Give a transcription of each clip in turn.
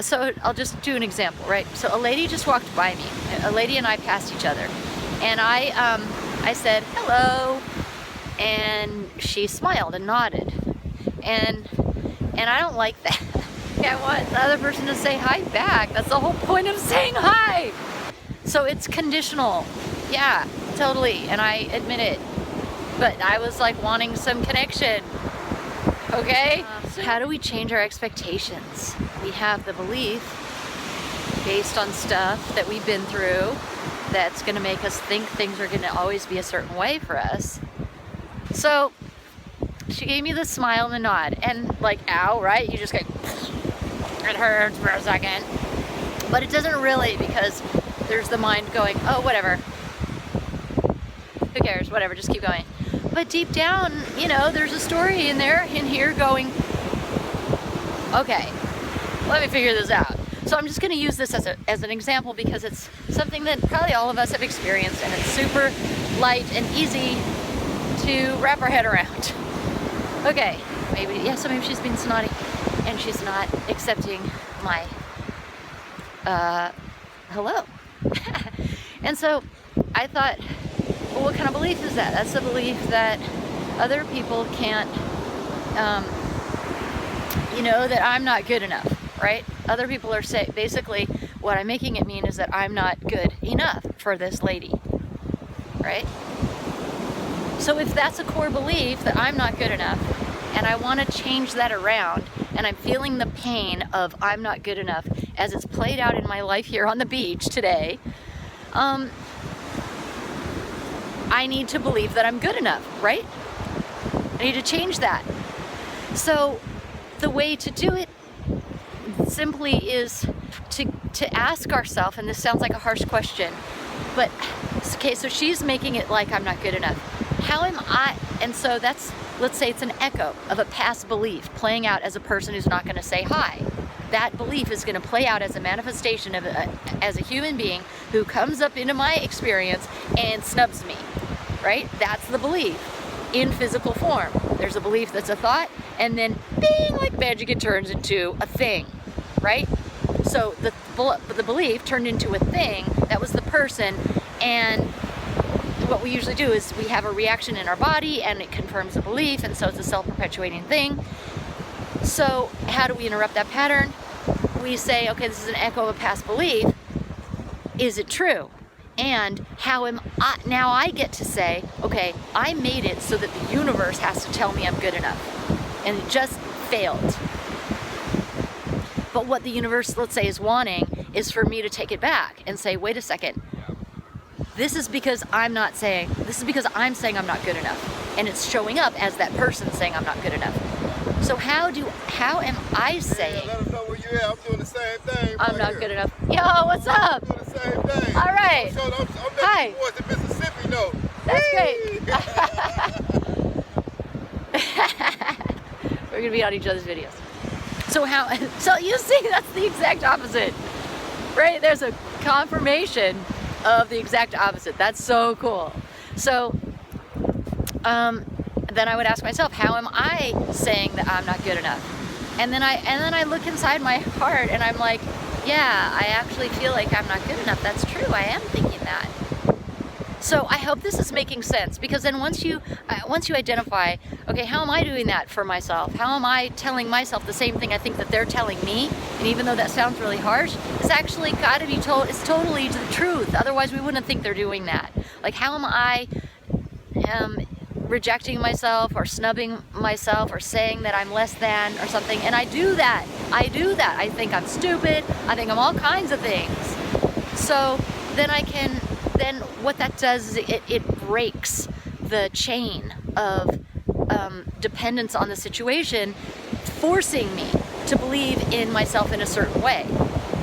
So I'll just do an example, right? So a lady just walked by me. A lady and I passed each other, and I said hello, and she smiled and nodded, and I don't like that. I want the other person to say hi back. That's the whole point of saying hi. So it's conditional. Yeah, totally, and I admit it. But I was like wanting some connection. Okay? How do we change our expectations? We have the belief based on stuff that we've been through that's gonna make us think things are gonna always be a certain way for us. So she gave me the smile and the nod, and like, ow, right? You just go, it hurts for a second. But it doesn't really, because there's the mind going, oh, whatever. Who cares? Whatever, just keep going. But deep down, you know, there's a story in here going, okay, let me figure this out. So I'm just gonna use this as an example because it's something that probably all of us have experienced, and it's super light and easy to wrap our head around. Okay, so maybe she's being snotty and she's not accepting my hello. And so I thought, well, what kind of belief is that? That's the belief that other people can't, that I'm not good enough, right? Other people are saying, basically, what I'm making it mean is that I'm not good enough for this lady, right? So if that's a core belief that I'm not good enough, and I want to change that around, and I'm feeling the pain of I'm not good enough as it's played out in my life here on the beach today, I need to believe that I'm good enough, right? I need to change that. So the way to do it simply is to ask ourselves, and this sounds like a harsh question, but okay, so she's making it like I'm not good enough. How am I? And so that's, let's say it's an echo of a past belief playing out as a person who's not going to say hi. That belief is going to play out as a manifestation of as a human being who comes up into my experience and snubs me, right? That's the belief in physical form. There's a belief that's a thought, and then bing, like magic, it turns into a thing, right? So the belief turned into a thing that was the person, and what we usually do is we have a reaction in our body and it confirms a belief, and so it's a self-perpetuating thing. So how do we interrupt that pattern? We say, okay, this is an echo of a past belief. Is it true? And how am I, now I get to say, okay, I made it so that the universe has to tell me I'm good enough. And it just failed. But what the universe, let's say, is wanting is for me to take it back and say, wait a second. This is because I'm saying I'm not good enough. And it's showing up as that person saying I'm not good enough. So how am I saying? Let us know where you at. I'm doing the same thing. I'm not good enough. Yo, what's up? I'm doing the same thing. All right. I'm Hi. making towards the Mississippi note. That's great. We're gonna be on each other's videos. So you see, that's the exact opposite, right? There's a confirmation of the exact opposite. That's so cool. So then I would ask myself, how am I saying that I'm not good enough? And then I look inside my heart and I'm like, yeah, I actually feel like I'm not good enough. That's true. I am thinking that. So I hope this is making sense, because then once you identify, okay, how am I doing that for myself? How am I telling myself the same thing I think that they're telling me? And even though that sounds really harsh, it's actually got to be told. It's totally the truth. Otherwise, we wouldn't think they're doing that. Like, how am I rejecting myself or snubbing myself or saying that I'm less than or something? And I do that. I think I'm stupid. I think I'm all kinds of things. So then then what that does is it breaks the chain of dependence on the situation, forcing me to believe in myself in a certain way.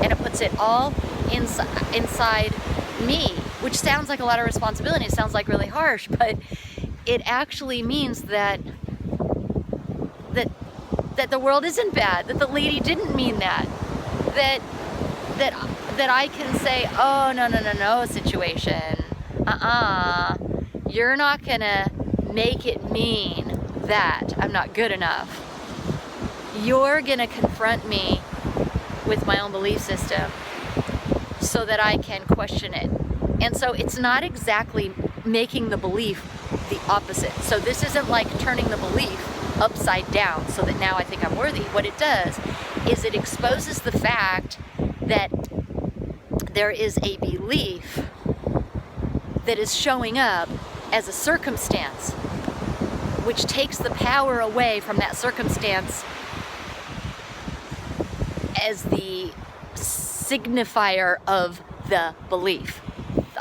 And it puts it all inside me, which sounds like a lot of responsibility. It sounds like really harsh, but it actually means that the world isn't bad, that the lady didn't mean that I can say, oh, no, situation. You're not gonna make it mean that I'm not good enough. You're gonna confront me with my own belief system so that I can question it. And so it's not exactly making the belief the opposite. So this isn't like turning the belief upside down so that now I think I'm worthy. What it does is it exposes the fact that there is a belief that is showing up as a circumstance, which takes the power away from that circumstance as the signifier of the belief.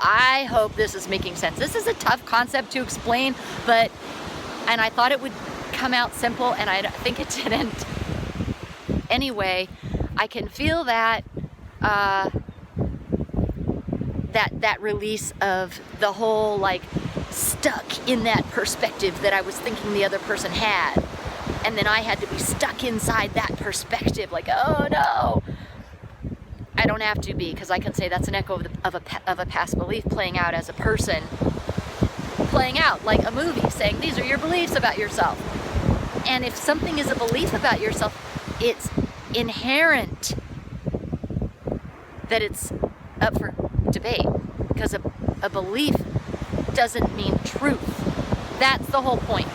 I hope this is making sense. This is a tough concept to explain, and I thought it would come out simple, and I think it didn't. Anyway, I can feel that that release of the whole like stuck in that perspective that I was thinking the other person had, and then I had to be stuck inside that perspective, like, oh no. I don't have to be, because I can say that's an echo of a past belief playing out as a person, playing out like a movie, saying these are your beliefs about yourself. And if something is a belief about yourself, it's inherent that it's up for debate, because a belief doesn't mean truth. That's the whole point.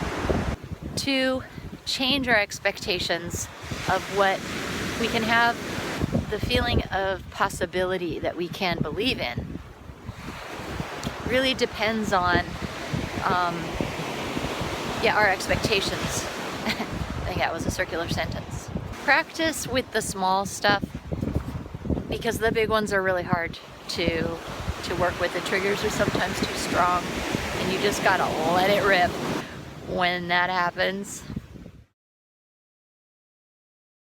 To change our expectations of what we can have, the feeling of possibility that we can believe in really depends on our expectations. I think that was a circular sentence. Practice with the small stuff, because the big ones are really hard to work with. The triggers are sometimes too strong, and you just gotta let it rip when that happens.